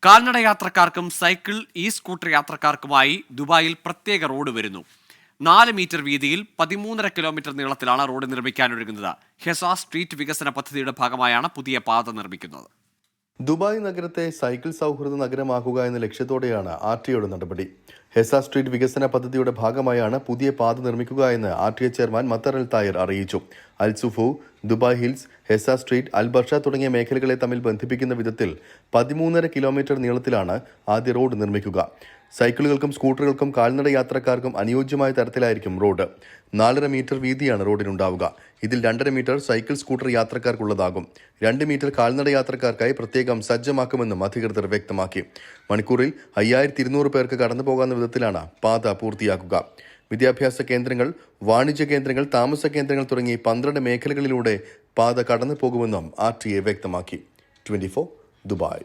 കാൽനട യാത്രക്കാർക്കും cycle scooter യാത്രക്കാർക്കുമായി ദുബായിൽ പ്രത്യേക റോഡ് വരുന്നു. 4 മീറ്റർ വീതിയിൽ 13.5 കിലോമീറ്റർ നീളത്തിലാണ് റോഡ് നിർമ്മിക്കാനൊരുങ്ങുന്നത്. ഹെസ സ്ട്രീറ്റ് വികസന പദ്ധതിയുടെ ഭാഗമായാണ് പുതിയ പാത നിർമ്മിക്കുന്നത്. ദുബായ് നഗരത്തെ സൈക്കിൾ സൗഹൃദ നഗരമാക്കുക എന്ന ലക്ഷ്യത്തോടെയാണ് ആർടിഒയുടെ നടപടി. ഹെസ സ്ട്രീറ്റ് വികസന പദ്ധതിയുടെ ഭാഗമായാണ് പുതിയ പാത നിർമ്മിക്കുക എന്ന് RTO chairman Mattar Al Tayer അറിയിച്ചു. Al Sufouh, Dubai Hills, Hessa Street, Al Barsha തുടങ്ങിയ മേഖലകളെ തമ്മിൽ ബന്ധിപ്പിക്കുന്ന വിധത്തിൽ 13.5 കിലോമീറ്റർ നീളത്തിലാണ് ആദ്യ റോഡ് നിർമ്മിക്കുക. സൈക്കിളുകൾക്കും സ്കൂട്ടറുകൾക്കും കാൽനട യാത്രക്കാർക്കും അനുയോജ്യമായ തരത്തിലായിരിക്കും റോഡ്. 4.5 മീറ്റർ വീതിയാണ് റോഡിനുണ്ടാവുക. ഇതിൽ 2.5 മീറ്റർ സൈക്കിൾ സ്കൂട്ടർ യാത്രക്കാർക്കുള്ളതാകും. 2 മീറ്റർ കാൽനട യാത്രക്കാർക്കായി പ്രത്യേകം സജ്ജമാക്കുമെന്നും അധികൃതർ വ്യക്തമാക്കി. മണിക്കൂറിൽ 5200 പേർക്ക് കടന്നു പോകാവുന്ന വിധത്തിലാണ് പാത പൂർത്തിയാക്കുക. വിദ്യാഭ്യാസ കേന്ദ്രങ്ങൾ, വാണിജ്യ കേന്ദ്രങ്ങൾ, താമസ കേന്ദ്രങ്ങൾ തുടങ്ങി 12 മേഖലകളിലൂടെ പാത കടന്നു പോകുമെന്നും ആർടിഎ വ്യക്തമാക്കി. 24 ദുബായ്.